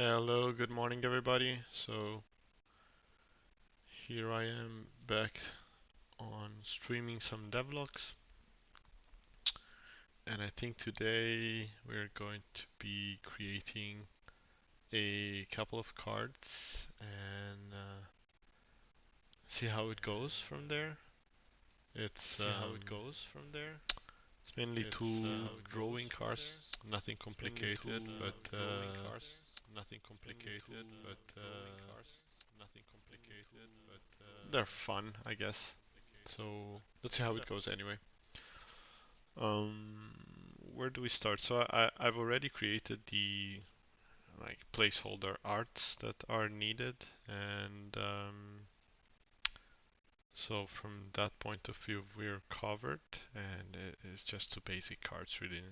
Hello, good morning everybody. So here I am back on streaming some devlogs, and I think today we're going to be creating a couple of cards and see how it goes from there. It's it's mainly two drawing cards, nothing complicated, but they're fun, I guess. So let's see how it goes anyway. Um, where do we start? So I've already created the like placeholder arts that are needed, and so from that point of view we're covered, and it's just two basic cards, really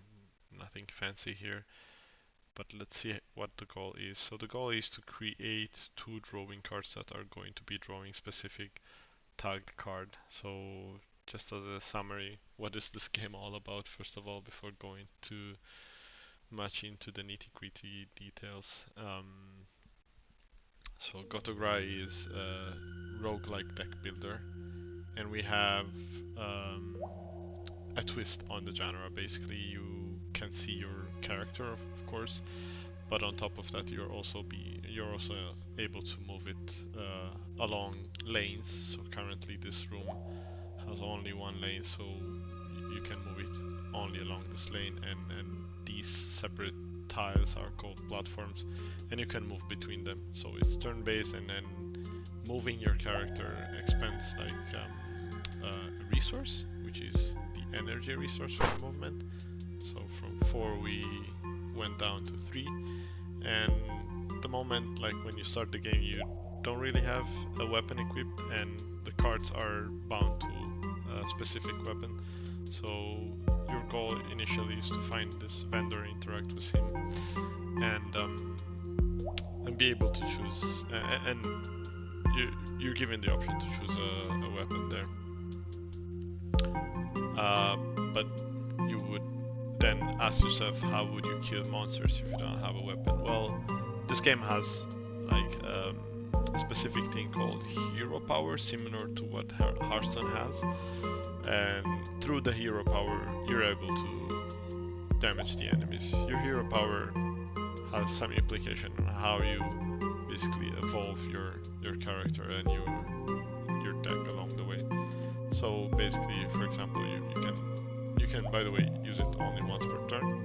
nothing fancy here. But let's see what the goal is. So the goal is to create two drawing cards that are going to be drawing specific tagged card. So just as a summary, what is this game all about first of all before going too much into the nitty-gritty details? So GOTOGRA is a roguelike deck builder, and we have um, a twist on the genre. Basically, you can see your character, of course, but on top of that, you're also able to move it along lanes. So currently, this room has only one lane, so you can move it only along this lane, and these separate tiles are called platforms, and you can move between them. So it's turn-based, and then moving your character expends like a resource, which is the energy resource for the movement. So from 4 we went down to 3, and the moment, like when you start the game, you don't really have a weapon equipped, and the cards are bound to a specific weapon. So your goal initially is to find this vendor, interact with him, and be able to choose. And you're given the option to choose a weapon there. But you would then ask yourself, how would you kill monsters if you don't have a weapon? Well, this game has like a specific thing called hero power, similar to what Hearthstone has, and through the hero power you're able to damage the enemies. Your hero power has some implication on how you basically evolve your character and your deck along the way. So basically, for example, you can by the way use it only once per turn,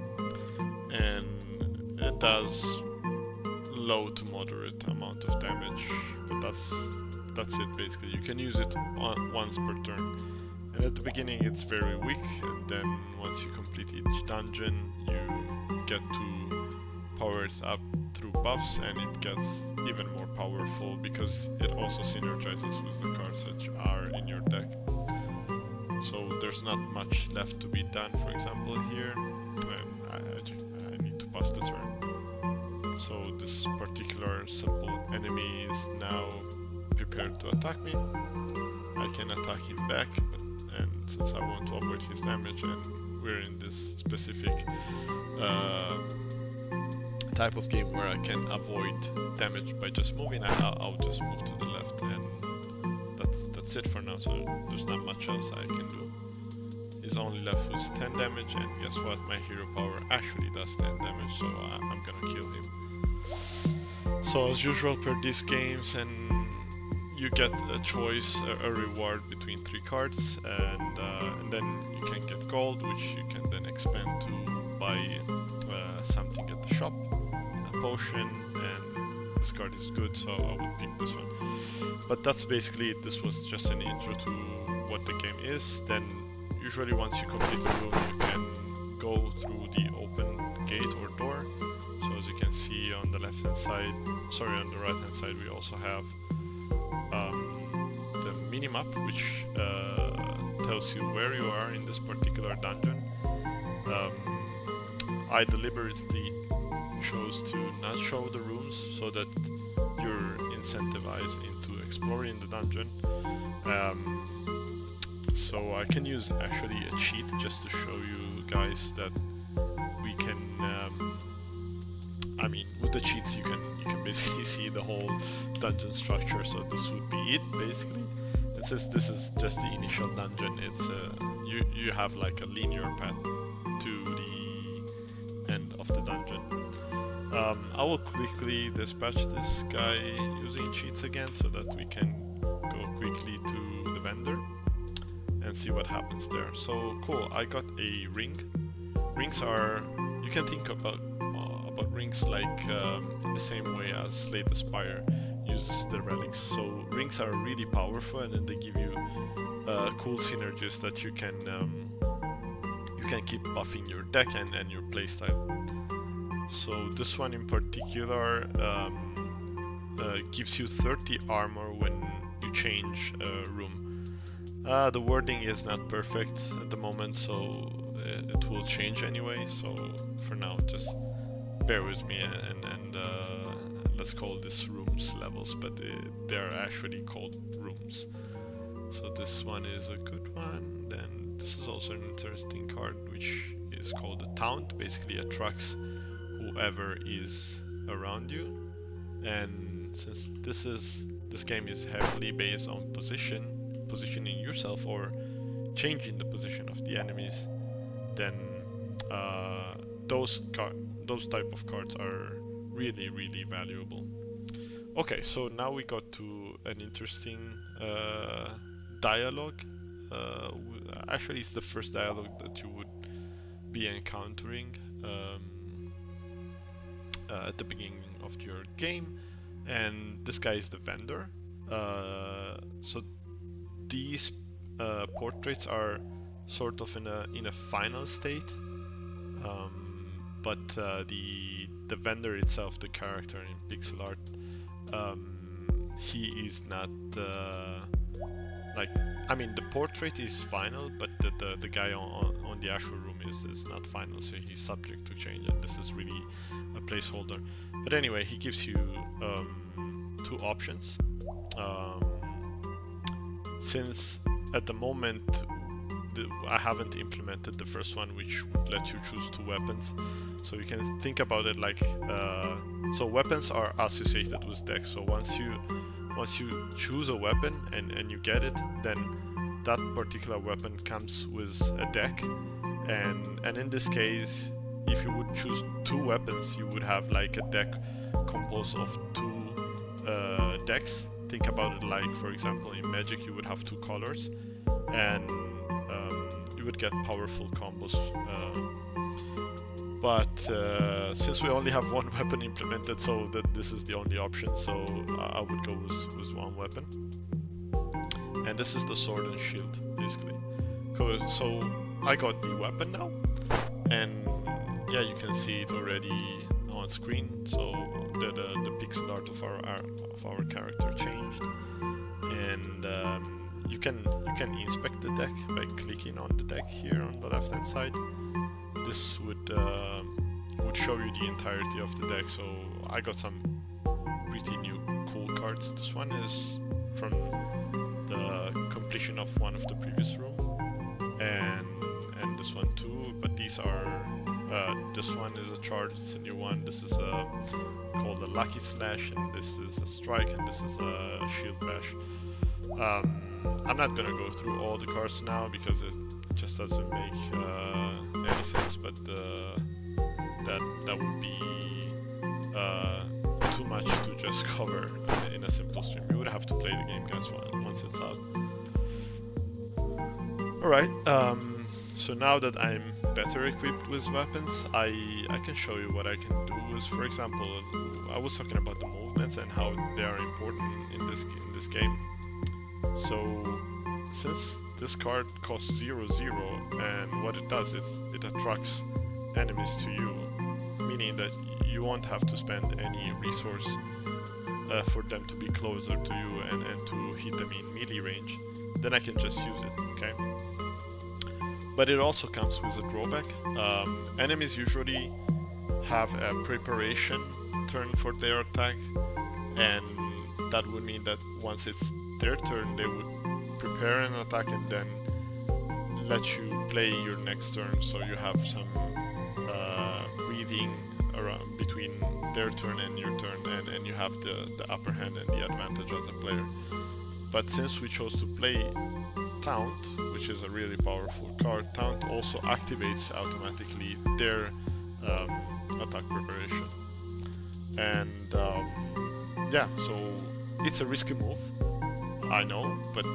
and it does low to moderate amount of damage, but that's it basically. You can use it once per turn, and at the beginning it's very weak, and then once you complete each dungeon you get to power it up through buffs, and it gets even more powerful because it also synergizes with the cards that are in your deck. So there's not much left to be done, for example here, and I need to pass the turn. So this particular simple enemy is now prepared to attack me. I can attack him back, and since I want to avoid his damage, and we're in this specific type of game where I can avoid damage by just moving, I'll just move to the left, and that's it for now. So there's not much else I can do. He's only left with 10 damage, and guess what? My hero power actually does 10 damage, so I'm gonna kill him. So as usual per these games, and you get a choice, a reward between 3 cards, and then you can get gold, which you can then expend to buy something at the shop, a potion, and this card is good, so I would pick this one. But that's basically it. This was just an intro to what the game is. Then usually once you complete a room, you can go through the open gate or door. So as you can see on the left hand side, on the right hand side, we also have the minimap, which tells you where you are in this particular dungeon. I deliberately chose to not show the rooms so that you're incentivized into exploring the dungeon. So I can use actually a cheat just to show you guys that we can, I mean, with with the cheats you can basically see the whole dungeon structure. So this would be it basically. And since this is just the initial dungeon, it's you have like a linear path to the end of the dungeon. I will quickly dispatch this guy using cheats again so that we can go quickly to the vendor and see what happens there. So cool, I got a ring. Rings are, you can think about rings like in the same way as Slay the Spire uses the relics. So rings are really powerful, and then they give you cool synergies that you can keep buffing your deck and your playstyle. So this one in particular gives you 30 armor when you change a room. The wording is not perfect at the moment, so it will change anyway. So for now, just bear with me and let's call this rooms levels, but they're actually called rooms. So this one is a good one. Then this is also an interesting card, which is called a taunt. Basically attracts whoever is around you, and since this game is heavily based on positioning yourself or changing the position of the enemies, then those type of cards are really valuable. Okay, so now we got to an interesting dialogue. Actually, it's the first dialogue that you would be encountering at the beginning of your game, and this guy is the vendor. So these portraits are sort of in a final state, but the vendor itself, the character in pixel art, he is not like, I mean, the portrait is final, but the guy on the actual room is not final, so he's subject to change, and this is really a placeholder. But anyway, he gives you two options. Since at the moment I haven't implemented the first one, which would let you choose two weapons, so you can think about it like so weapons are associated with decks. So once you choose a weapon and you get it, then that particular weapon comes with a deck, and in this case, if you would choose two weapons, you would have like a deck composed of two decks. Think about it like, for example, in Magic you would have two colors, and you would get powerful combos. But since we only have one weapon implemented, so that this is the only option, so I would go with one weapon. And this is the sword and shield, basically. So I got the weapon now, and yeah, you can see it already on screen. So the pixel art of our character changed, and you can inspect the deck by clicking on the deck here on the left hand side. This would show you the entirety of the deck. So I got some pretty new cool cards. This one is from the completion of one of the previous room, and this one too. But these are this one is a charge, it's a new one. This is called a Lucky Slash, and this is a Strike, and this is a Shield Bash. I'm not gonna go through all the cards now because it just doesn't make any sense, but that would be too much to just cover in a simple stream. You would have to play the game, guys, once it's out. Alright, so now that I'm better equipped with weapons, I can show you what I can do with, for example, I was talking about the movements and how they are important in this game. So since this card costs 0/0, and what it does is it attracts enemies to you, meaning that you won't have to spend any resource for them to be closer to you and to hit them in melee range, then I can just use it, okay? But it also comes with a drawback. Enemies usually have a preparation turn for their attack, and that would mean that once it's their turn, they would prepare an attack and then let you play your next turn, so you have some breathing around between their turn and your turn, and you have the upper hand and the advantage as a player. But since we chose to play Taunt, which is a really powerful card, Taunt also activates automatically their attack preparation. And yeah, so it's a risky move, I know, but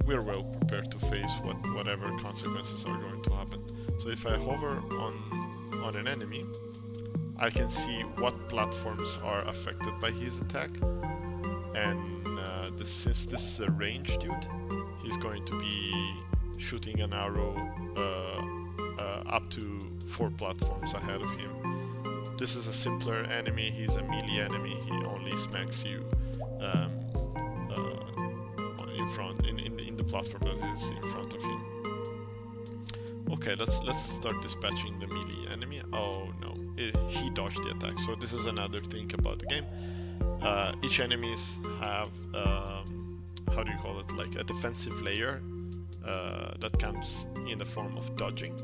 we're well prepared to face whatever consequences are going to happen. So if I hover on an enemy, I can see what platforms are affected by his attack, and since this is a ranged dude, he's going to be shooting an arrow up to 4 platforms ahead of him. This is a simpler enemy, he's a melee enemy, he only smacks you in front, in the platform that is in front of him. Okay, let's start dispatching the melee enemy. Oh no, he dodged the attack. So this is another thing about the game. Each enemies have how do you call it, like a defensive layer that comes in the form of dodging,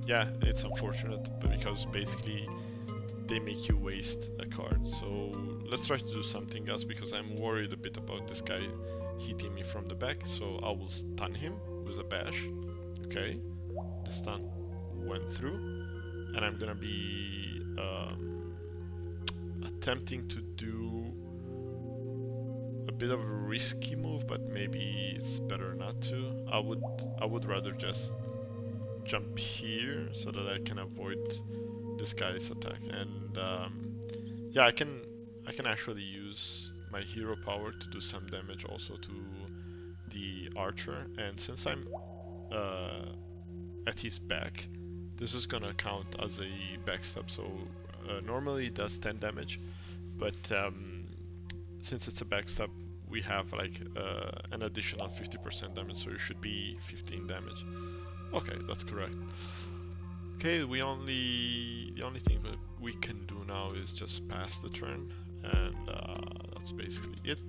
yeah, it's unfortunate, but because basically they make you waste a card. So let's try to do something else, because I'm worried a bit about this guy hitting me from the back. So I will stun him with a bash. Okay, the stun went through, and I'm gonna be attempting to do a bit of a risky move, but maybe it's better not to. I would rather just jump here so that I can avoid this guy's attack. And yeah, I can actually use my hero power to do some damage also to the archer. And since I'm at his back, this is gonna count as a backstab. So normally it does 10 damage, but since it's a backstab, we have like an additional 50% damage, so it should be 15 damage. Okay, that's correct. Okay, the only thing that we can do now is just pass the turn, and that's basically it.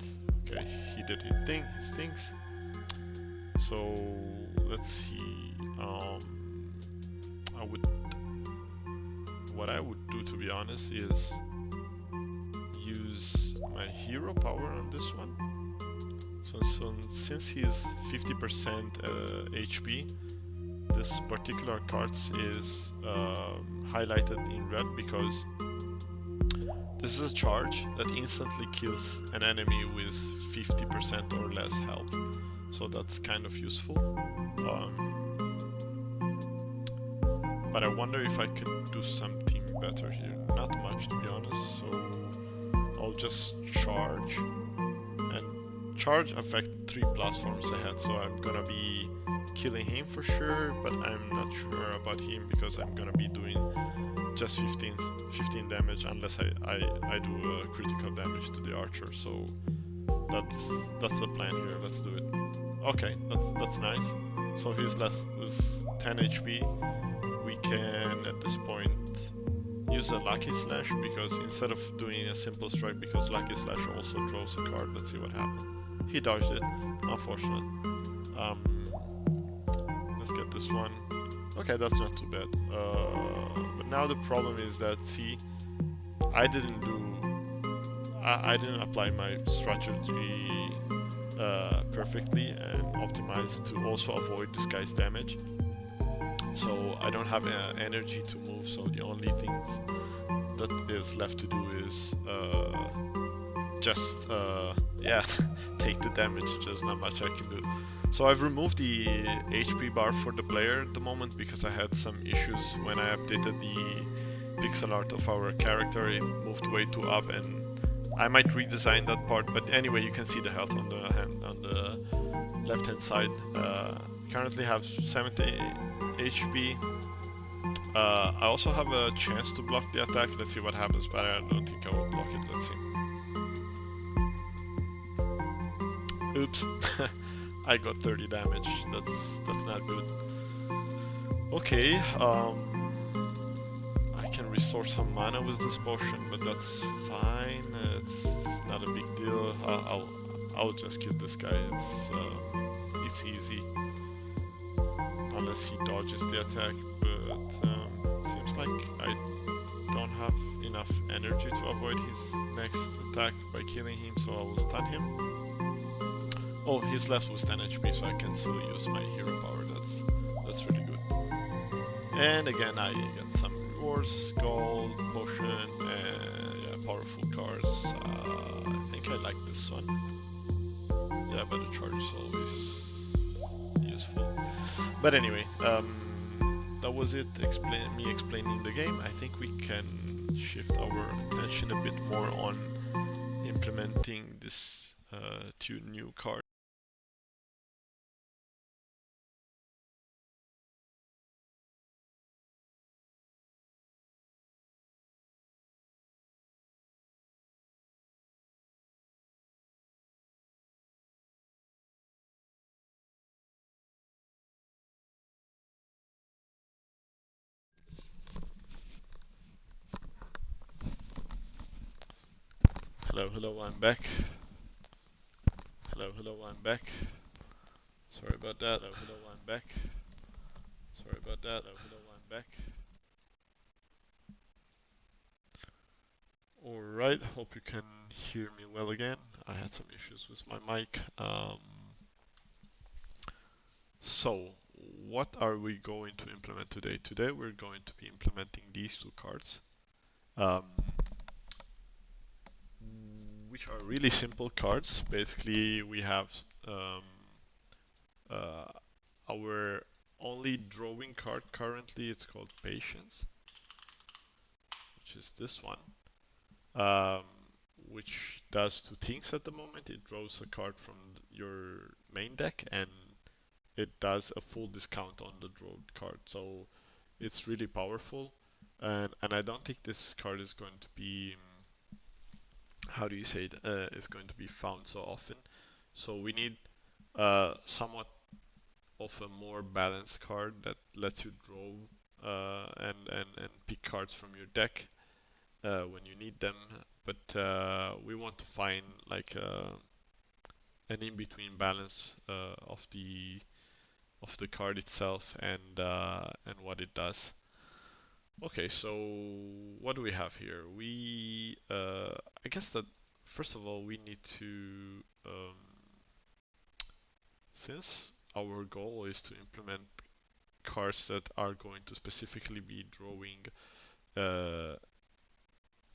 Okay, he did his things. So let's see. What I would do, to be honest, is use my hero power on this one. So since he's 50% HP, this particular card is highlighted in red because this is a charge that instantly kills an enemy with 50% or less health. So that's kind of useful. But I wonder if I could do something better here. Not much, to be honest. So I'll just charge, and charge affect 3 platforms ahead. So I'm gonna be killing him for sure, but I'm not sure about him because I'm gonna be doing just 15 damage unless I do a critical damage to the archer. So that's the plan here. Let's do it. Okay, that's nice. So he's less with 10 HP. We can at this point use a Lucky Slash, because instead of doing a simple strike, because Lucky Slash also draws a card. Let's see what happens. He dodged it, unfortunate. Let's get this one. Okay, that's not too bad. But now the problem is that, see, I didn't apply my strategy perfectly and optimize to also avoid this guy's damage. So I don't have energy to move, so the only things that is left to do is just yeah, take the damage. There's not much I can do. So I've removed the HP bar for the player at the moment because I had some issues when I updated the pixel art of our character. It moved way too up, and I might redesign that part. But anyway, you can see the health on the left hand side. Currently have 70 HP. I also have a chance to block the attack. Let's see what happens, but I don't think I will block it. Let's see. Oops. I got 30 damage. That's not good. Okay, I can restore some mana with this potion, but that's fine. It's not a big deal. I'll just kill this guy. It's easy, unless he dodges the attack. But like I don't have enough energy to avoid his next attack by killing him, so I will stun him. Oh, he's left with 10 HP, so I can still use my hero power. That's really good. And again, I get some rewards, gold, potion, and yeah, powerful cards. I think I like this one. Yeah, but the charge is always useful. But anyway, that was it. Me explaining the game. I think we can shift our attention a bit more on implementing this two new cards. Hello, hello, I'm back. Hello, hello, I'm back. Sorry about that. Hello, hello, I'm back. Sorry about that. Hello, hello, I'm back. Alright, hope you can hear me well again. I had some issues with my mic. So, what are we going to implement today? Today we're going to be implementing these two cards, um, which are really simple cards. Basically, we have um, uh, our only drawing card currently. It's called Patience, which is this one, um, which does two things at the moment. It draws a card from your main deck, and it does a full discount on the drawn card. So it's really powerful, and I don't think this card is going to be how do you say it, is going to be found so often. So we need somewhat of a more balanced card that lets you draw and pick cards from your deck when you need them. But we want to find like an in-between balance of the card itself and what it does. Okay, so what do we have here? I guess that first of all we need to, since our goal is to implement cards that are going to specifically be drawing uh,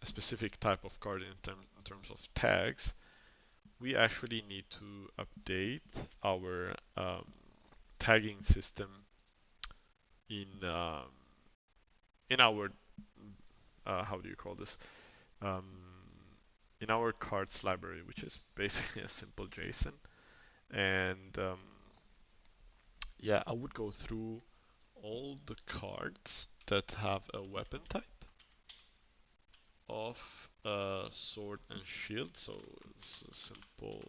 a specific type of card in terms of tags, we actually need to update our tagging system in in our how do you call this? Um, in our cards library, which is basically a simple JSON. And yeah, I would go through all the cards that have a weapon type of sword and shield. So it's a simple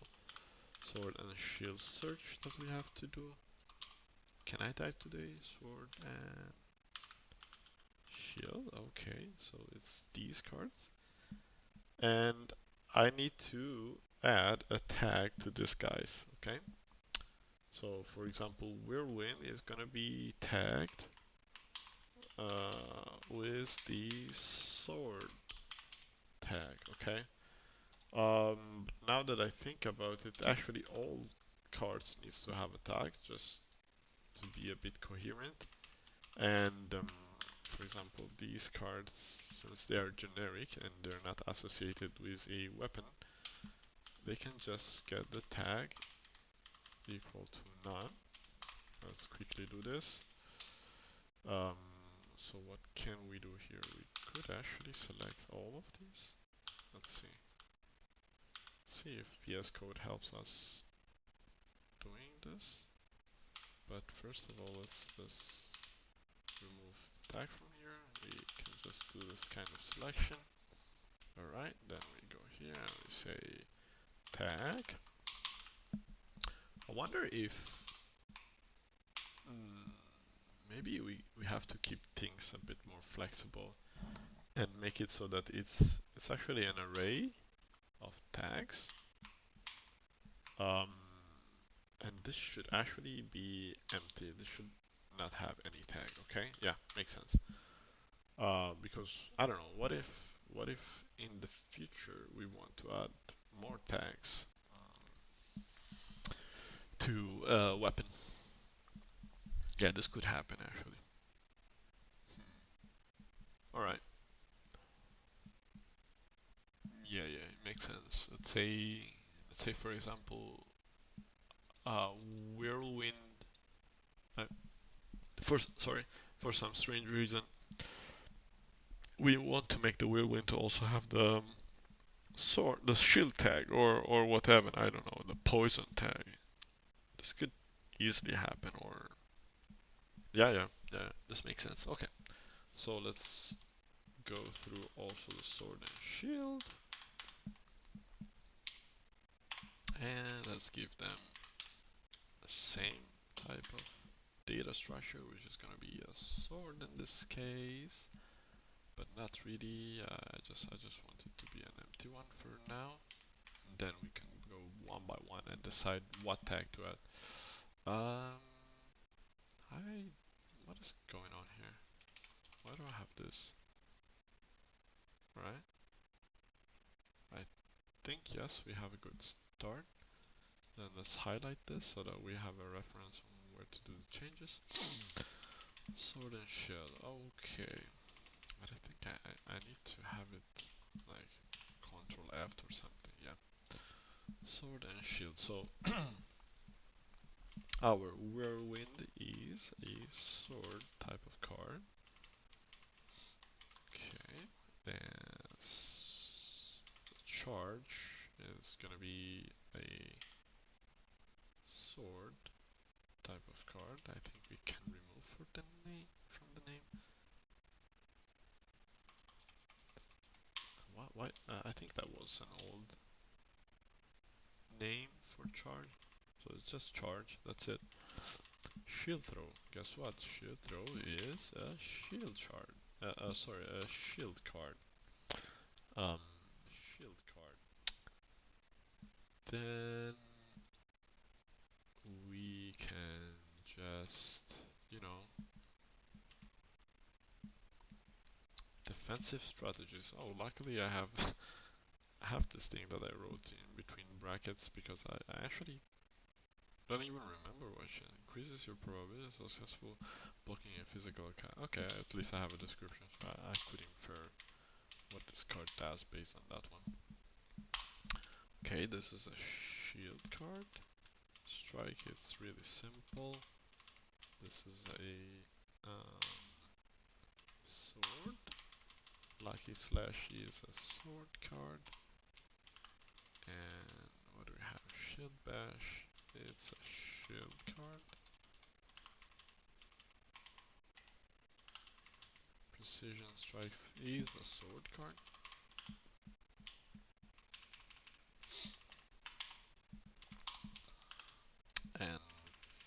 sword and shield search that we have to do. Can I type today? Sword and shield. Okay, so it's these cards. And I need to add a tag to this guys. Okay. So for example, Whirlwind is gonna be tagged with the sword tag. Okay. Now that I think about it, actually all cards needs to have a tag just to be a bit coherent. And for example, these cards, since they are generic and they're not associated with a weapon, they can just get the tag equal to none. Let's quickly do this. Um, so what can we do here? We could actually select all of these. Let's see. See if VS Code helps us doing this. But first of all, let's remove the tag from here. We can just do this kind of selection. Alright, then we go here and we say tag. I wonder if maybe we have to keep things a bit more flexible and make it so that it's actually an array of tags. And this should actually be empty. This should not have any tag. Okay, yeah, makes sense. Because I don't know, what if in the future we want to add more tags to weapon? Yeah, this could happen actually. All right. Yeah, yeah, it makes sense. Let's say for example, uh, whirlwind. Uh, sorry, for some strange reason, we want to make the whirlwind to also have the sword, the shield tag, or whatever. I don't know, the poison tag. This could easily happen, or yeah, yeah, yeah. This makes sense. Okay, so let's go through also the sword and shield, and let's give them the same type of data structure, which is gonna be a sword in this case, but not really. I just want it to be an empty one for now. And then we can go one by one and decide what tag to add. Um, what is going on here? Why do I have this? Right? I think yes, we have a good start. Then let's highlight this so that we have a reference on where to do the changes. Sword and shield. Okay, but I think I need to have it like Control F or something. Yeah. Sword and shield. So our whirlwind is a sword type of card. Okay. Then charge is gonna be a sword type of card. I think we can remove for the name from the name. What? I think that was an old name for charge. So it's just charge. That's it. Shield throw. Guess what? Shield throw is a shield shard. Sorry, a shield card. Um, shield card. Then we can just, you know, defensive strategies. Oh, luckily I have I have this thing that I wrote in between brackets because I actually don't even remember what shit. Increases your probability of successful blocking a physical attack. Okay, at least I have a description, so I could infer what this card does based on that one. Okay, this is a shield card. Strike, it's really simple. This is a sword. Lucky Slash is a sword card. And what do we have? Shield Bash, it's a shield card. Precision Strikes is a sword card. And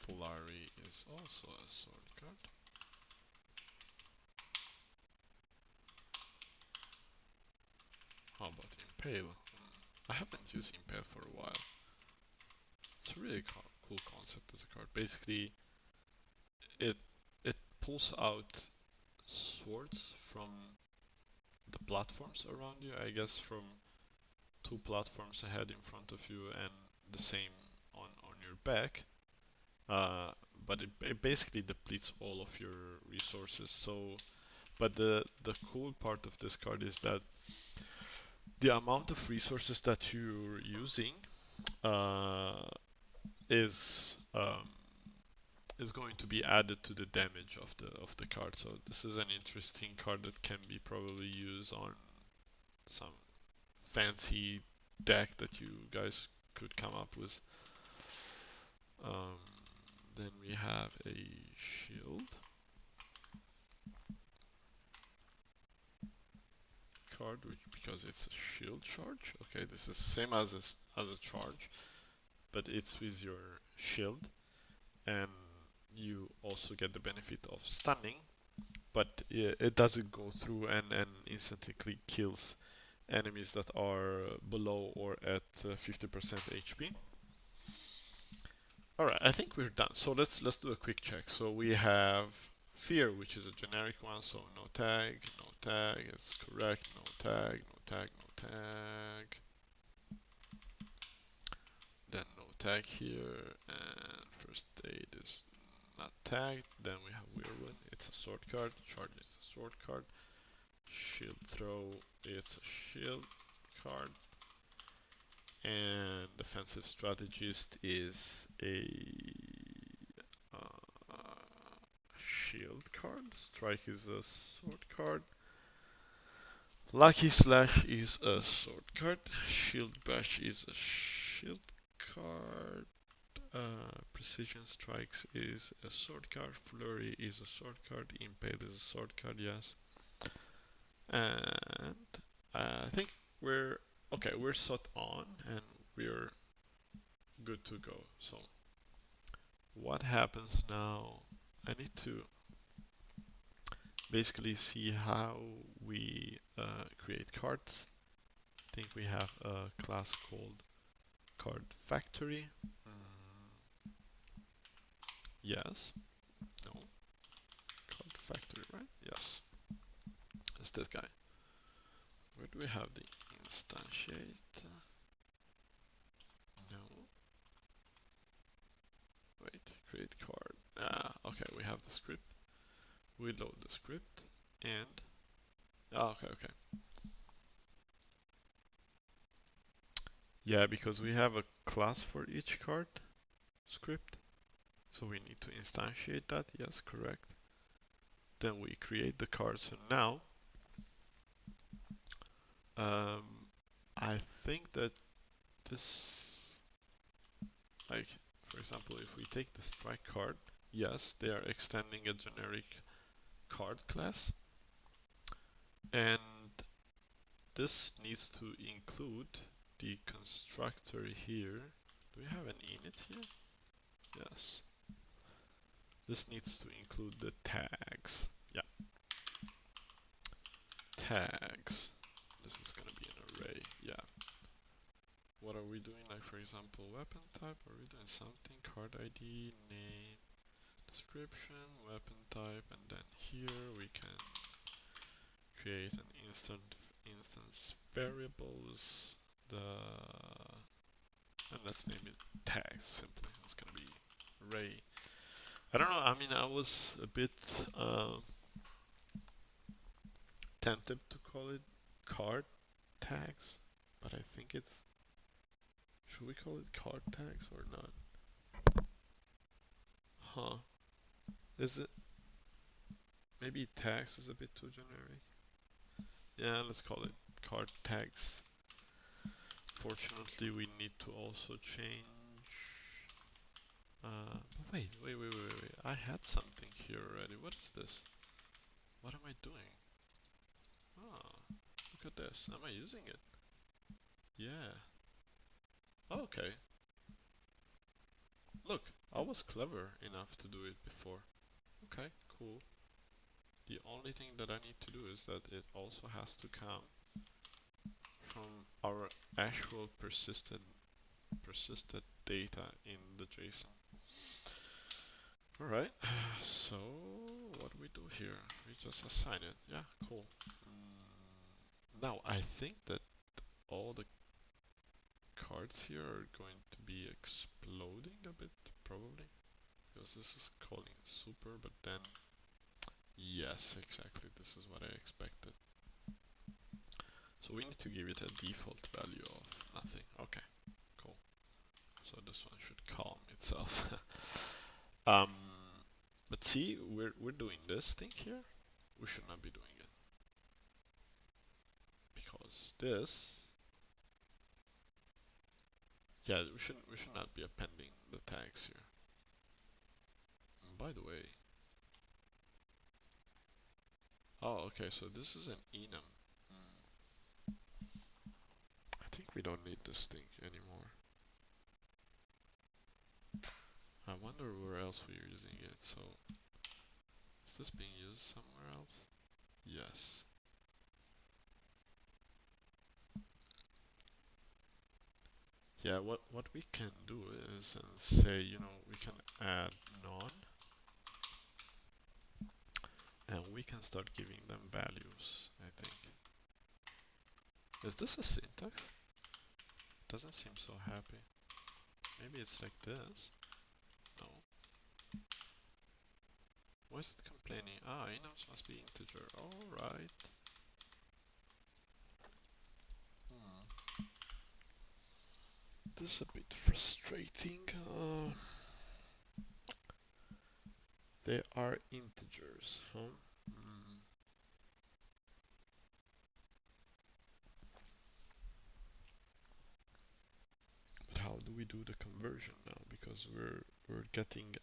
Fulari is also a sword card. How about Impale? I haven't used Impale for a while. It's a really cool concept as a card. Basically, it it pulls out swords from the platforms around you. I guess from two platforms ahead in front of you and the same on your back. Uh, but it basically depletes all of your resources. So, but the cool part of this card is that the amount of resources that you're using uh, is is going to be added to the damage of the card. So this is an interesting card that can be probably used on some fancy deck that you guys could come up with. Um, then we have a shield card, which because it's a shield charge. Okay, this is same as a charge, but it's with your shield, and you also get the benefit of stunning. But it doesn't go through and instantly kills enemies that are below or at 50% HP. All right, I think we're done. So let's do a quick check. So we have sphere, which is a generic one, so no tag, no tag, it's correct, no tag, no tag, no tag. Then no tag here, and first aid is not tagged. Then we have whirlwind, it's a sword card, charge is a sword card, shield throw, it's a shield card, and defensive strategist is a shield card, strike is a sword card, lucky slash is a sword card, shield bash is a shield card, precision strikes is a sword card, flurry is a sword card, impale is a sword card, yes. And I think we're okay, we're set on and we're good to go. So what happens now? I need to basically see how we create cards. I think we have a class called card factory. Yes. No. Card factory, right? Yes. It's this guy. Where do we have the instantiate? No. Wait, create card. Okay, we have the script. We load the script and okay. Yeah, because we have a class for each card script. So we need to instantiate that. Yes, correct. Then we create the card. So now I think that this, like, for example, if we take the strike card, yes, they are extending a generic card class. And this needs to include the constructor here. Do we have an init here? Yes. This needs to include the tags. Yeah. Tags. This is going to be an array. Yeah. What are we doing? Like, for example, weapon type. Are we doing something? Card ID, name, description, weapon type, and then here we can create an instance variables. And let's name it tags simply. It's gonna be array. I don't know. I mean, I was a bit tempted to call it card tags, but I think it's. Should we call it card tags or not? Huh? Is it? Maybe tags is a bit too generic. Yeah, let's call it card tags. Fortunately, we need to also change. Wait. I had something here already. What is this? What am I doing? Ah, look at this. Am I using it? Yeah. Okay. Look, I was clever enough to do it before. Okay, cool. The only thing that I need to do is that it also has to come from our actual persisted data in the JSON. Alright, so what do we do here? We just assign it. Yeah, cool. Now I think that all the cards here are going to be exploding a bit, probably. Because this is calling super, but then yes, exactly, this is what I expected. So we need to give it a default value of nothing. Okay, cool. So this one should calm itself. But see, we're doing this thing here. We should not be doing it because this. Yeah, we should not be appending the tags here. And by the way, oh okay, so this is an enum. I think we don't need this thing anymore. I wonder where else we're using it. So is this being used somewhere else? Yes. Yeah, what we can do is say, you know, we can add none. we can start giving them values, I think. Is this a syntax? Doesn't seem so happy. Maybe it's like this. No. Why is it complaining? Ah, enums must be integer. Alright. This is a bit frustrating. They are integers, huh? But how do we do the conversion now? Because we're getting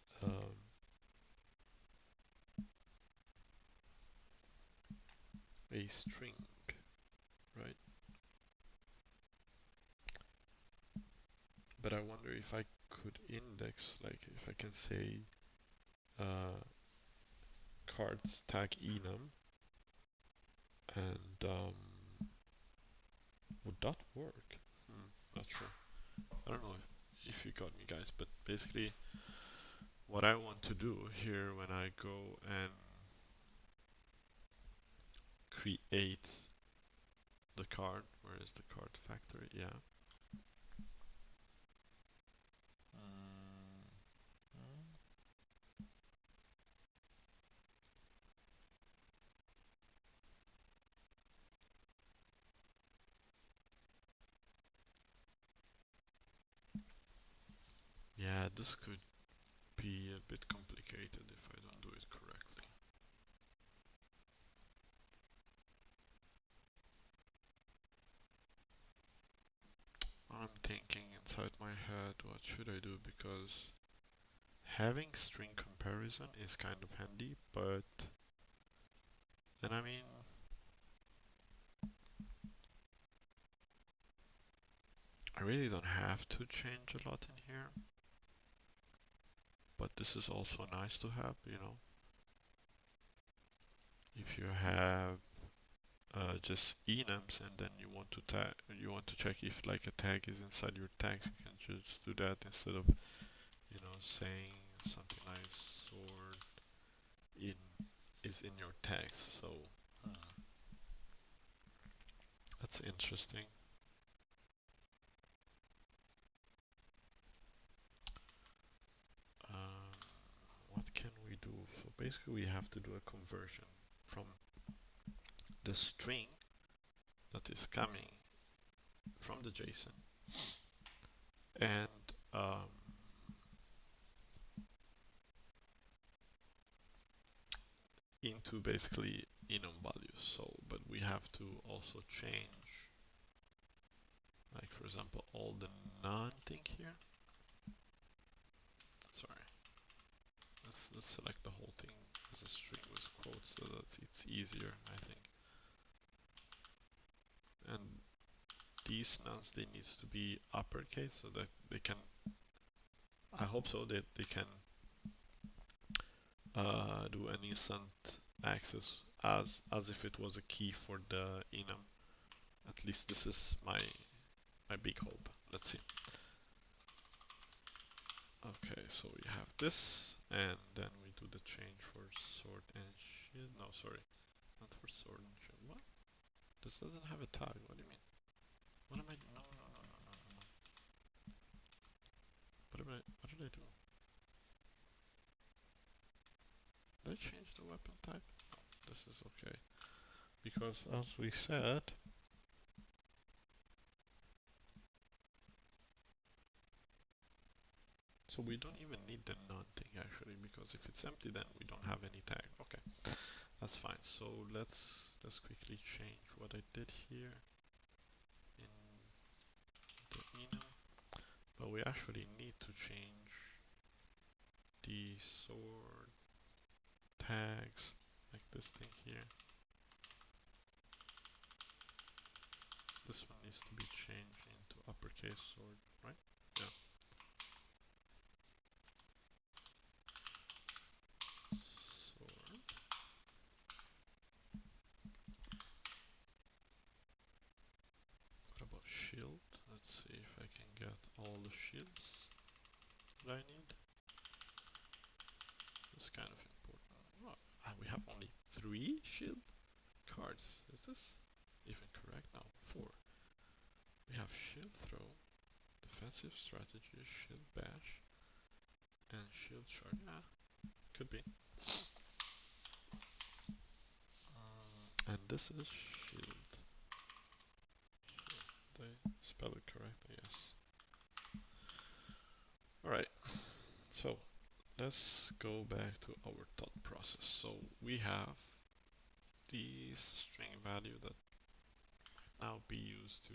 a string, right? But I wonder if I could index, like if I can say cards tag enum, and would that work? Not sure. I don't know if you got me, guys, but basically what I want to do here when I go and create the card, where is the card factory? Yeah. Yeah, this could be a bit complicated if I don't do it correctly. I'm thinking inside my head, what should I do? Because having string comparison is kind of handy, but then I mean, I really don't have to change a lot in here. But this is also nice to have, you know. If you have just enums and then you want to check if like a tag is inside your tag, you can just do that instead of, you know, saying something like sword in is in your tags. So that's interesting. What can we do? So basically we have to do a conversion from the string that is coming from the JSON and into basically enum values. So, but we have to also change, like for example, all the none thing here. Sorry. Let's select the whole thing as a string with quotes so that it's easier, I think. And these nuns, they needs to be uppercase so that they can, I hope so, that they can do an instant access as if it was a key for the enum. At least this is my big hope. Let's see. Okay, so we have this, and then we do the change for sword and shield. No, sorry, not for sword and shield. What? This doesn't have a tag. What do you mean? What am I doing? No, no, no, no, no, no. What did I do? Did I change the weapon type? No, this is okay. Because as we said, so we don't even need the none thing actually, because if it's empty, then we don't have any tag. Okay, that's fine. So let's quickly change what I did here in the enum. But we actually need to change the sword tags, like this thing here. This one needs to be changed into uppercase sword, right? Yeah. Sword. What about shield? Let's see if I can get all the shields that I need. It's kind of important. Oh, we have only 3 shield cards. Is this even correct? No, 4. We have shield throw, defensive strategy, shield bash, and shield shard. Yeah, could be. And this is shield. Did I spell it correctly? Yes. Alright, so let's go back to our thought process. So we have these string value that now be used to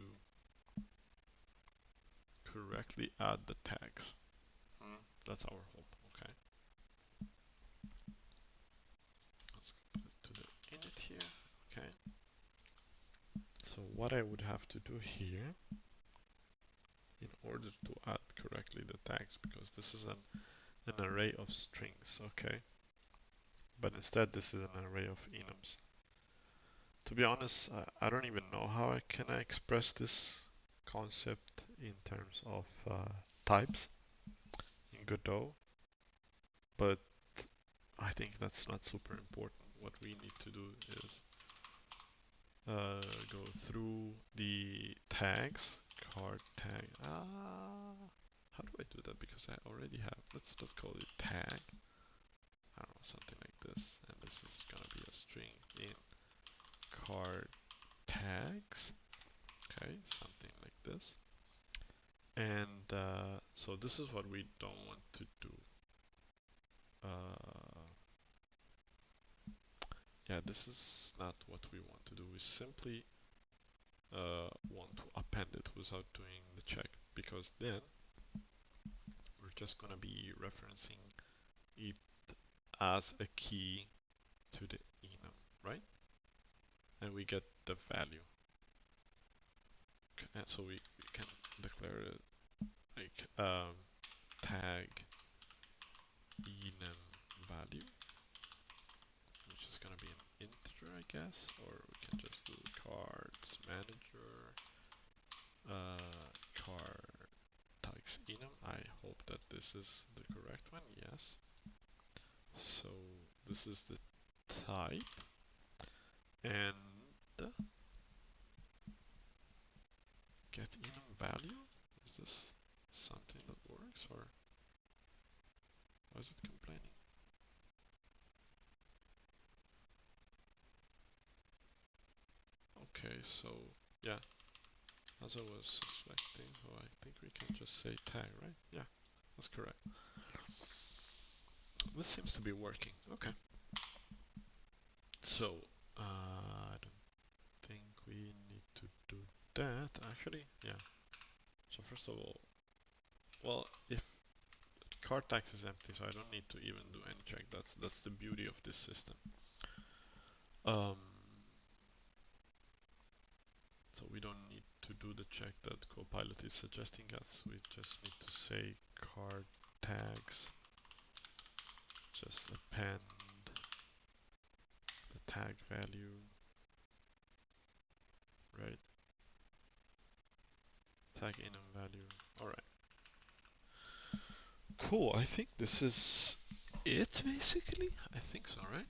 correctly add the tags. That's our hope. Okay. Let's put it to the init here. Okay. So what I would have to do here in order to add correctly the tags, because this is an array of strings, okay? But instead this is an array of enums. To be honest, I don't even know how I can express this concept in terms of types in Godot, but I think that's not super important. What we need to do is go through the tags, card tag. How do I do that? Because I already have. Let's call it tag. I don't know, something like this, and this is gonna be a string in card tags. Okay, something like this. And so this is what we don't want to do. Yeah, this is not what we want to do. We simply want to append it without doing the check, because then we're just going to be referencing it as a key to the enum, right? And we get the value. Okay, so we can declare it like tag enum value, which is going to be an integer, I guess, or we can just do cards manager card tags enum. I hope that this is the correct one. Yes. So this is the type, and get enum value. Is this something that works, or why is it complaining? Okay, so yeah, as I was suspecting, so I think we can just say tag, right? Yeah, that's correct. This seems to be working. Okay. So I don't think we need to do that. Actually, yeah. So first of all, well, if card tags is empty, so I don't need to even do any check. That's the beauty of this system. So we don't need to do the check that Copilot is suggesting us. We just need to say card tags, just append the tag value, right? Tag enum value. Alright. Cool, I think this is it basically. I think so, right?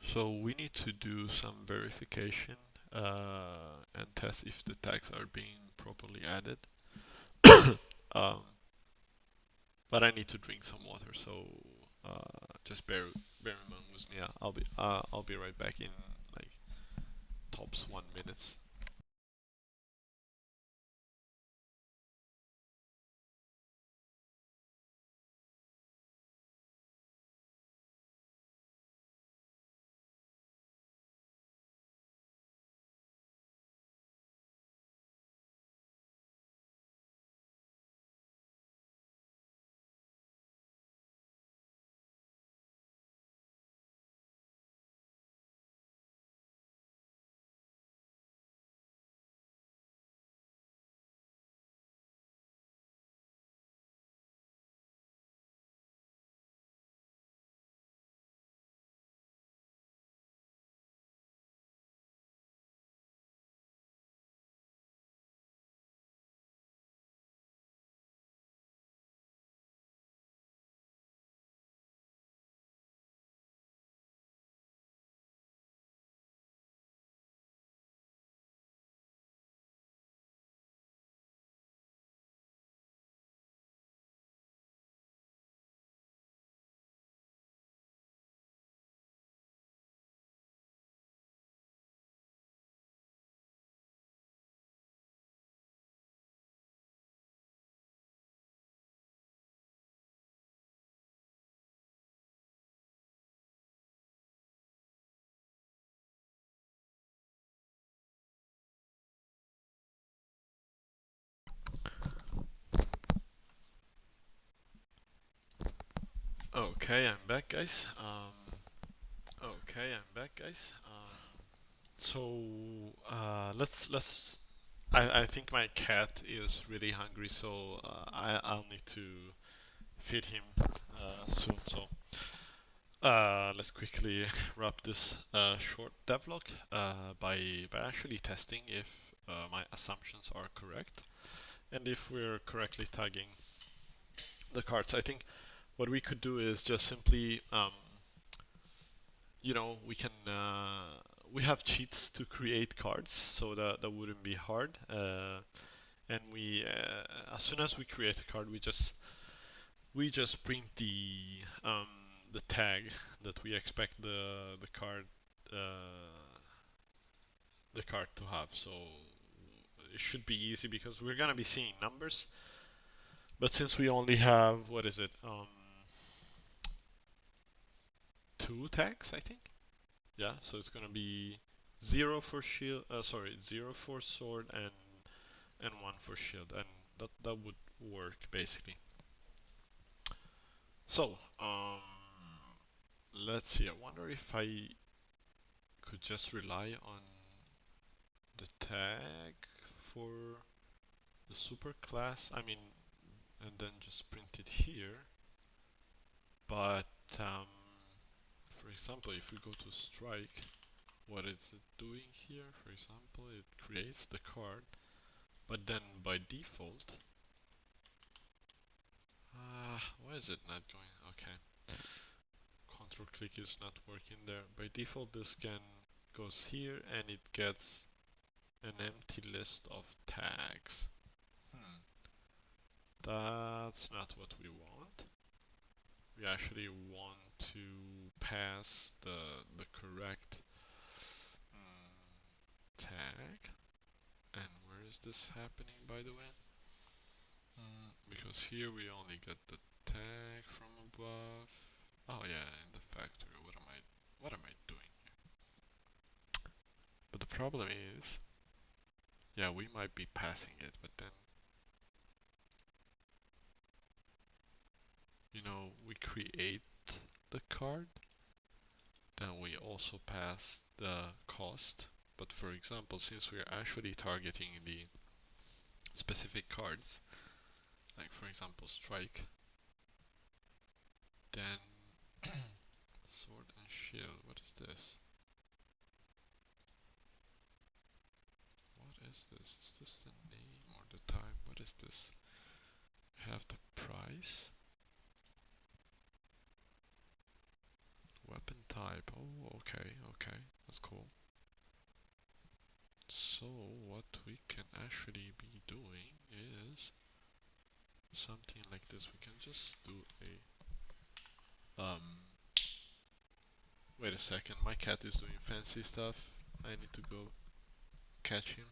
So we need to do some verification and test if the tags are being properly added. But I need to drink some water, so just bear in mind with me. I'll be right back in like tops 1 minute. Okay, I'm back, guys. Okay, I'm back, guys. Let's. I think my cat is really hungry, so I'll need to feed him soon. So let's quickly wrap this short devlog by actually testing if my assumptions are correct and if we're correctly tagging the cards. I think what we could do is just simply we can we have cheats to create cards, so that wouldn't be hard. And we as soon as we create a card, we just print the tag that we expect uh, the card to have. So it should be easy because we're gonna be seeing numbers. But since we only have, what is it, two tags, I think. Yeah, so it's gonna be zero for shield. Sorry, zero for sword and one for shield, and that would work basically. So let's see. I wonder if I could just rely on the tag for the super class. I mean, and then just print it here. But for example, if we go to strike, what is it doing here? For example, it creates the card, but then by default, why is it not going? Okay, control click is not working there. By default, this scan goes here and it gets an empty list of tags. That's not what we want. We actually want to pass the correct tag. And where is this happening, by the way? Because here we only get the tag from above. Oh yeah, in the factory. What am I doing here? But the problem is, yeah, we might be passing it, but then we create the card, then we also pass the cost. But for example, since we're actually targeting the specific cards, like for example strike, then sword and shield, what is this? What is this? Is this the name or the type? What is this? Have the price? Weapon type. Oh, okay, okay. That's cool. So what we can actually be doing is something like this. We can just do wait a second. My cat is doing fancy stuff. I need to go catch him.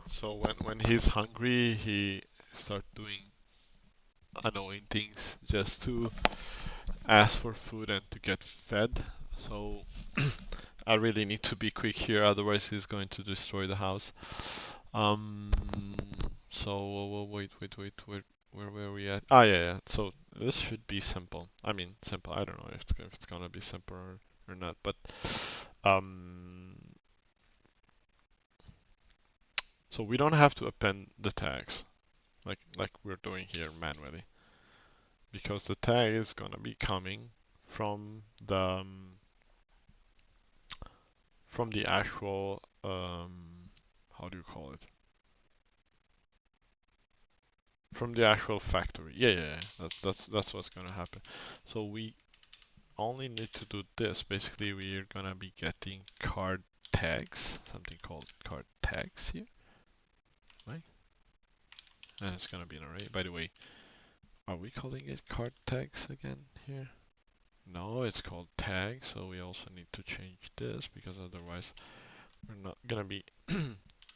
So when he's hungry, he start doing annoying things just to ask for food and to get fed. So I really need to be quick here, otherwise he's going to destroy the house. Um, so where were we at? Ah, yeah. So this should be simple. I mean, simple. I don't know if it's gonna be simple or not, but um, so we don't have to append the tags like we're doing here manually, because the tag is gonna be coming from the actual how do you call it? From the actual factory. Yeah. That's what's gonna happen. So we only need to do this. Basically, we're gonna be getting card tags, something called card tags here, right? And it's gonna be an array. By the way, are we calling it card tags again here? No, it's called tag. So we also need to change this, because otherwise we're not gonna be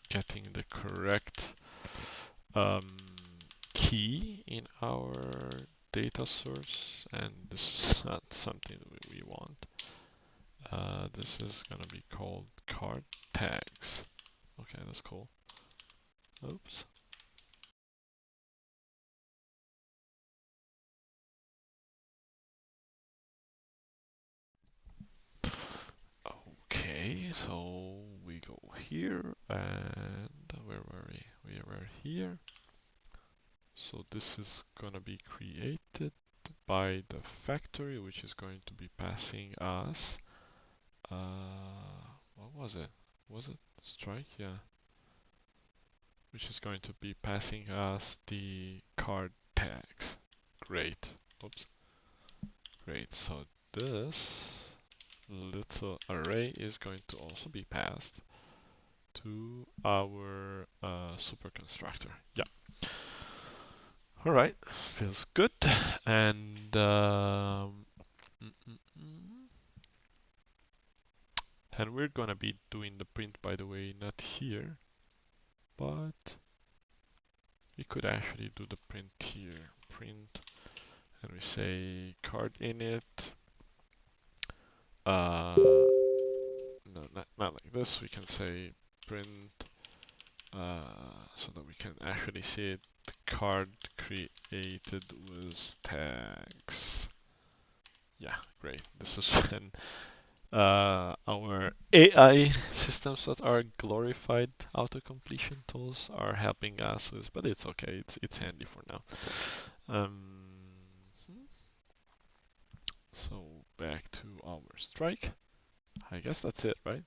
getting the correct key in our data source, and this is not something we want. This is gonna be called card tags. Okay, that's cool. Oops. Okay, so we go here, and where were we? We were here. So this is gonna be created by the factory, which is going to be passing us. What was it? Was it strike? Yeah. Which is going to be passing us the card tags. Great. Oops. Great. So this little array is going to also be passed to our super constructor. Yeah. All right. Feels good. And mm, mm, mm. and we're gonna be doing the print, by the way, not here, but we could actually do the print here. Print, and we say card init. No, not like this. We can say print, so that we can actually see it. The card created with tags. Yeah, great. This is when our AI systems that are glorified auto-completion tools are helping us with, but it's okay. It's handy for now. So back to our strike. I guess that's it, right?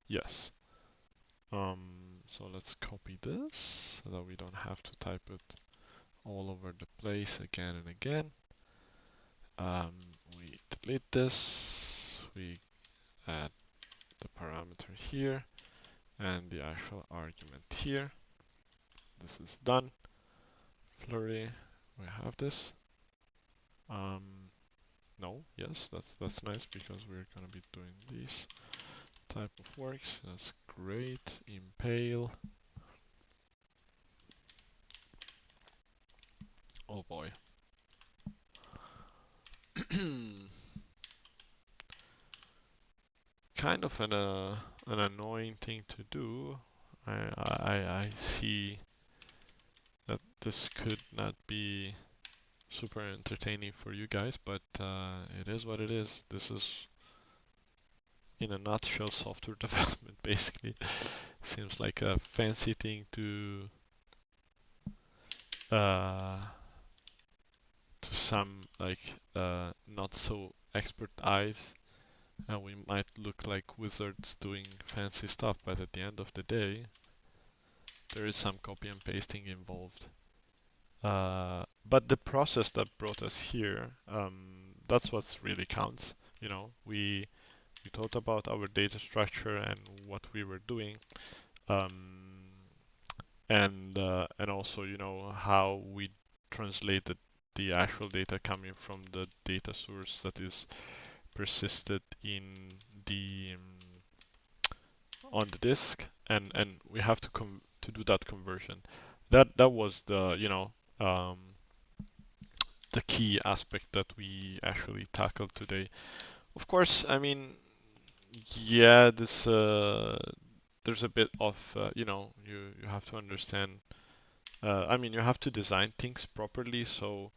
Yes. So let's copy this so that we don't have to type it all over the place again and again. We delete this. We add the parameter here and the actual argument here. This is done. Flurry, we have this. No, yes, that's nice because we're gonna be doing these type of works. That's great. Impale. Oh boy. Kind of an annoying thing to do. I see that this could not be super entertaining for you guys, but it is what it is. This is, in a nutshell, software development, basically. Seems like a fancy thing uh, to some not so expert eyes, and we might look like wizards doing fancy stuff, but at the end of the day, there is some copy and pasting involved. But the process that brought us here, that's what really counts. You know, we thought about our data structure and what we were doing, um, and also, you know, how we translated the actual data coming from the data source that is persisted in the on the disk, and we have to do that conversion. That was the, you know, the key aspect that we actually tackled today. Of course, I mean, yeah, this there's a bit of you know, you have to understand. I mean, you have to design things properly. So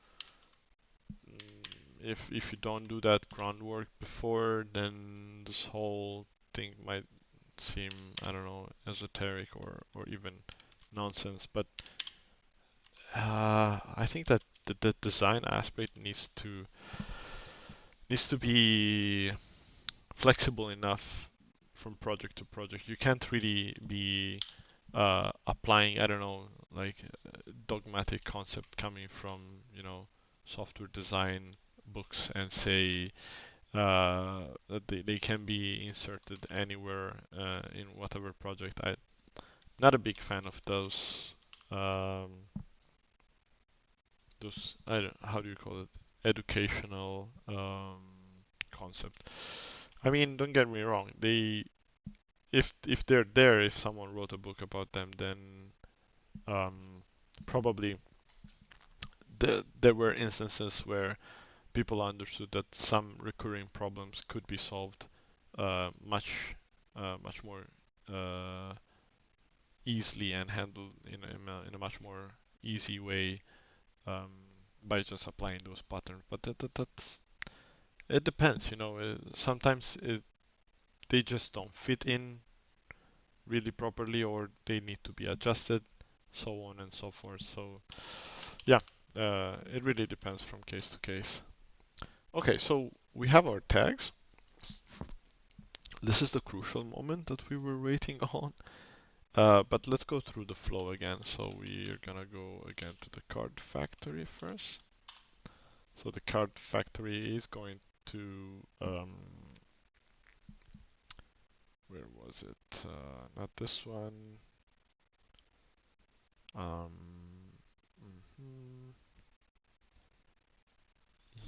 if you don't do that groundwork before, then this whole thing might seem, I don't know, esoteric or even nonsense. But I think that the design aspect needs to be flexible enough from project to project. You can't really be applying, I don't know, like dogmatic concept coming from, you know, software design books and say that they can be inserted anywhere in whatever project. I'm not a big fan of um, those, I don't, how do you call it, educational concept. I mean, don't get me wrong. They, if they're there, if someone wrote a book about them, then probably there were instances where people understood that some recurring problems could be solved much more uh, easily and handled in a much more easy way um, by just applying those patterns. But it depends, you know. Sometimes they just don't fit in really properly, or they need to be adjusted, so on and so forth. So yeah, it really depends from case to case. Okay, so we have our tags. This is the crucial moment that we were waiting on. But let's go through the flow again. So we're gonna go again to the card factory first. So the card factory is going to, where was it? Not this one. Um, mhm.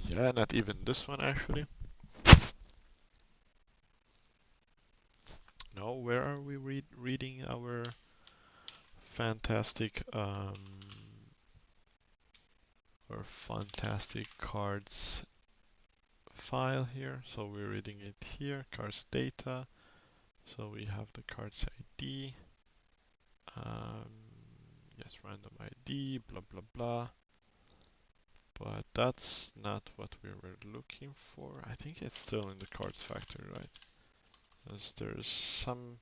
Yeah, not even this one actually. No, where are we reading our fantastic cards file here? So we're reading it here, cards data. So we have the cards ID. Yes, random ID, blah blah blah. But that's not what we were looking for. I think it's still in the cards factory, right? As there's some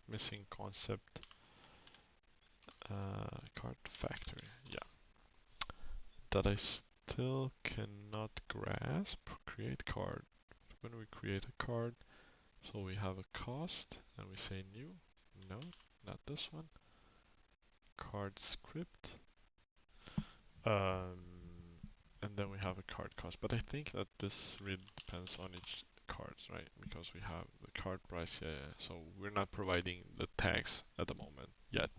missing concept. Card factory, yeah. That I still cannot grasp. Create card. When we create a card, so we have a cost and we say new. No, not this one. Card script. Um, and then we have a card cost. But I think that this really depends on each cards, right? Because we have the card price, so we're not providing the tags at the moment yet.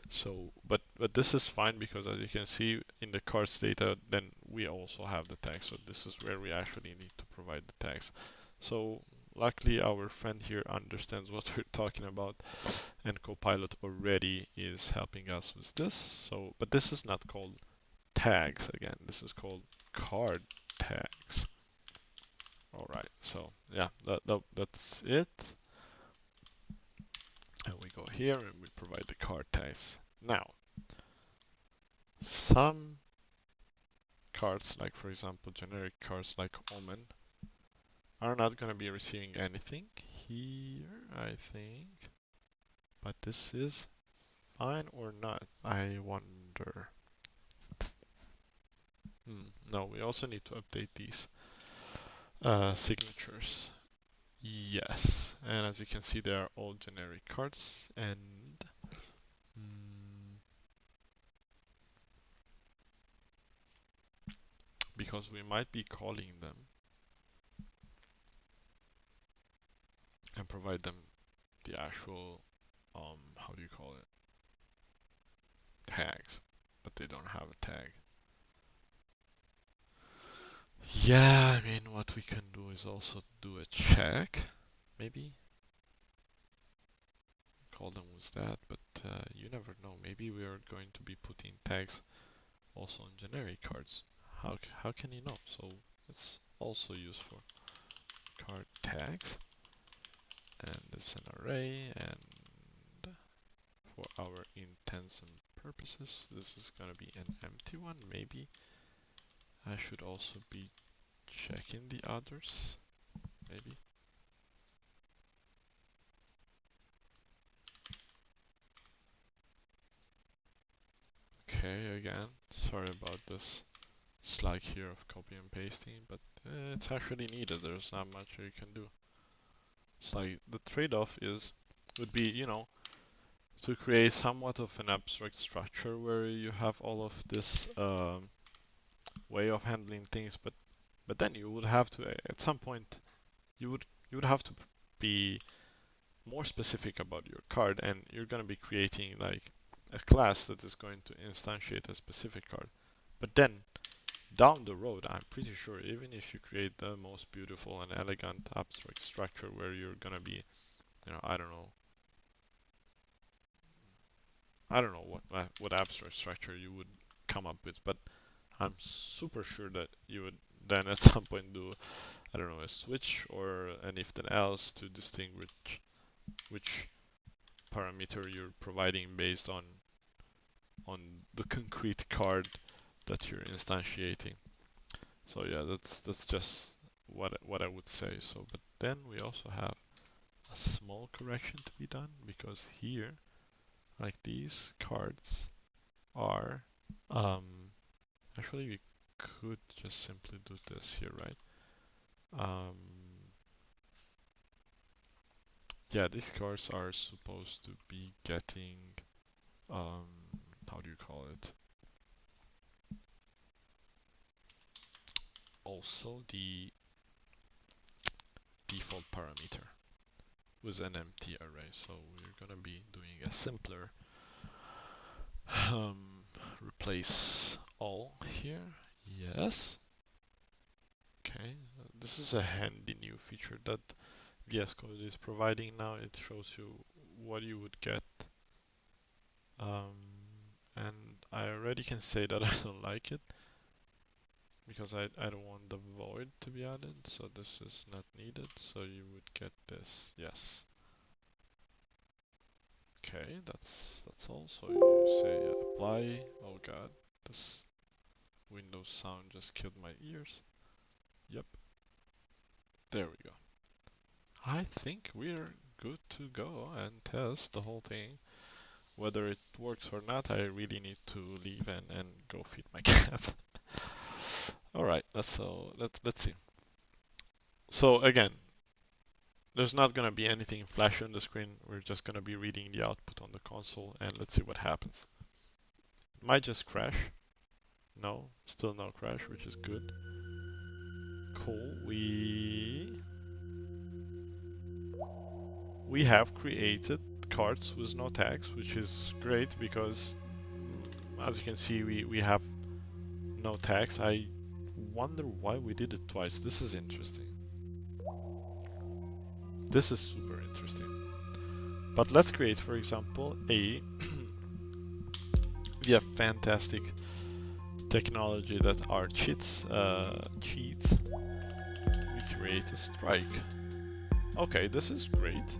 So, but this is fine because as you can see in the cards data, then we also have the tags. So this is where we actually need to provide the tags. So luckily our friend here understands what we're talking about, and Copilot already is helping us with this. So, but this is not called tags again. This is called card tags. All right. So yeah, that's it. And we go here and we provide the card tags. Now, some cards, like for example generic cards like Omen, are not going to be receiving anything here, I think. But this is fine or not, I wonder. No, we also need to update these signatures. Yes, and as you can see, they are all generic cards, and mm, because we might be calling them and provide them the actual, how do you call it, tags, but they don't have a tag. Yeah, I mean, what we can do is also do a check, maybe call them with that, but you never know. Maybe we are going to be putting tags also on generic cards. How can you know? So it's also useful. Card tags, and it's an array, and for our intents and purposes, this is gonna be an empty one. Maybe I should also be checking the others. Maybe. Okay, again, sorry about this slug here of copy and pasting, but it's actually needed. There's not much you can do. It's like the trade-off would be, you know, to create somewhat of an abstract structure where you have all of this way of handling things, but then you would have to at some point you would have to be more specific about your card, and you're going to be creating like a class that is going to instantiate a specific card. But then down the road, I'm pretty sure even if you create the most beautiful and elegant abstract structure where you're going to be, you know, I don't know what abstract structure you would come up with, but I'm super sure that you would then at some point do, I don't know, a switch or an if then else to distinguish which parameter you're providing based on the concrete card that you're instantiating. So yeah, that's just what I would say. So, but then we also have a small correction to be done, because here, like, these cards are actually we could just simply do this here, right? Um, yeah, these cards are supposed to be getting um, how do you call it? Also the default parameter with an empty array. So we're gonna be doing a simpler replace all here. Yes. Okay. This is a handy new feature that VS Code is providing now. It shows you what you would get. And I already can say that I don't like it, because I don't want the void to be added, so this is not needed. So you would get this, yes. Okay, that's all. So you say apply. Oh god, this Windows sound just killed my ears. Yep, there we go. I think we're good to go and test the whole thing. Whether it works or not, I really need to leave and go feed my cat. Alright, let's see. So again, there's not gonna be anything flash on the screen. We're just gonna be reading the output on the console, and let's see what happens. Might just crash. No, still no crash, which is good. Cool. We have created cards with no tags, which is great, because as you can see, we have no tags. I wonder why we did it twice. This is interesting. This is super interesting. But let's create, for example, we have fantastic technology that are cheats. We create a strike. Okay, this is great.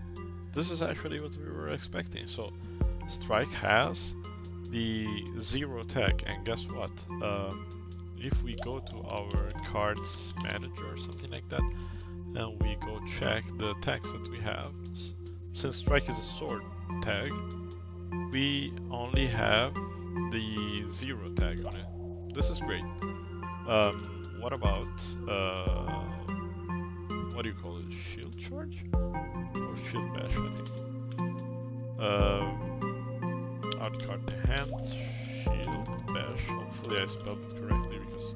This is actually what we were expecting. So strike has the 0 tag, and guess what? If we go to our cards manager or something like that, and we go check the tags that we have, since strike is a sword tag, we only have the 0 tag on it. This is great. What about what do you call it? Shield charge or shield bash? I think. Out card to hand, shield bash. Hopefully I spelled it correctly, because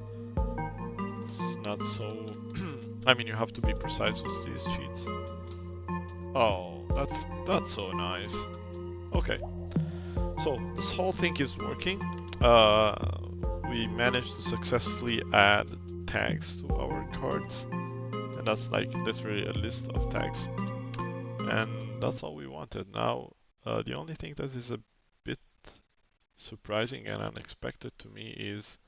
it's not so. I mean, you have to be precise with these cheats. Oh, that's so nice. Okay, so this whole thing is working. We managed to successfully add tags to our cards, and that's like literally a list of tags. And that's all we wanted. Now, the only thing that is a bit surprising and unexpected to me is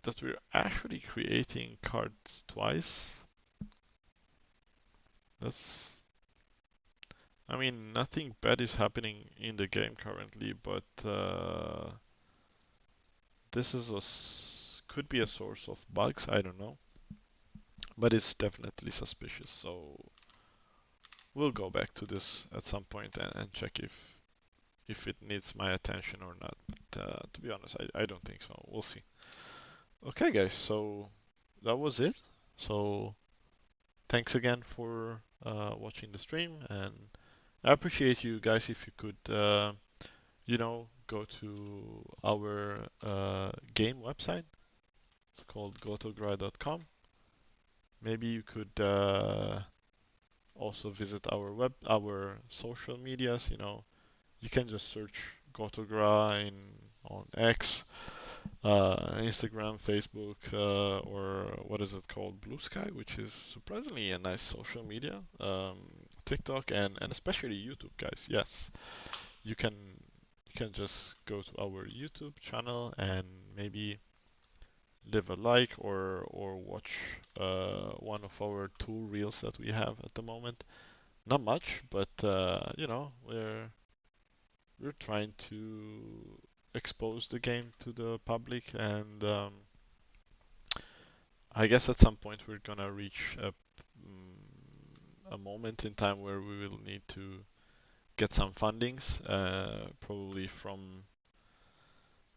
that we're actually creating cards twice. I mean, nothing bad is happening in the game currently, but this is could be a source of bugs, I don't know. But it's definitely suspicious, so we'll go back to this at some point and check if it needs my attention or not. But to be honest, I don't think so. We'll see. Okay, guys, so that was it. So thanks again for watching the stream, and I appreciate you guys if you could, go to our game website. It's called GOTOGRA.com. Maybe you could also visit our social medias. You can just search GOTOGRA on X, Instagram, Facebook, or what is it called, Blue Sky, which is surprisingly a nice social media. TikTok and especially YouTube, guys. Yes, you can just go to our YouTube channel and maybe leave a like or watch one of our two reels that we have at the moment. Not much, but you know, we're trying to expose the game to the public, and I guess at some point we're gonna reach a moment in time where we will need to get some fundings, probably from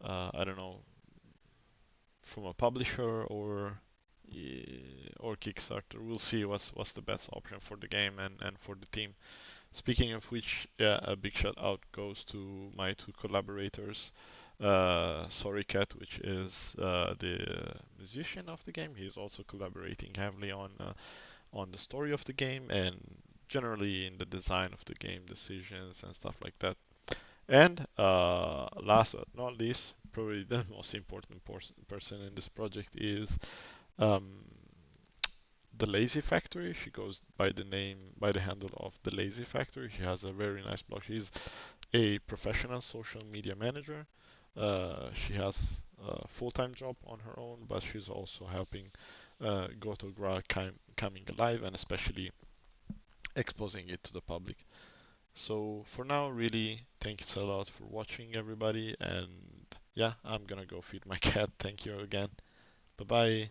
I don't know, from a publisher or Kickstarter. We'll see what's the best option for the game and for the team. Speaking of which, yeah, a big shout out goes to my two collaborators. Sorry Cat, which is the musician of the game. He's also collaborating heavily on the story of the game and generally in the design of the game decisions and stuff like that. And last but not least, probably the most important person in this project is um, the Lazy Factory. She goes by the handle of the Lazy Factory. She has a very nice blog. She's a professional social media manager. She has a full-time job on her own, but she's also helping GOTOGRA coming alive and especially exposing it to the public. So for now, really, thanks a lot for watching, everybody. And yeah, I'm gonna go feed my cat. Thank you again. Bye bye.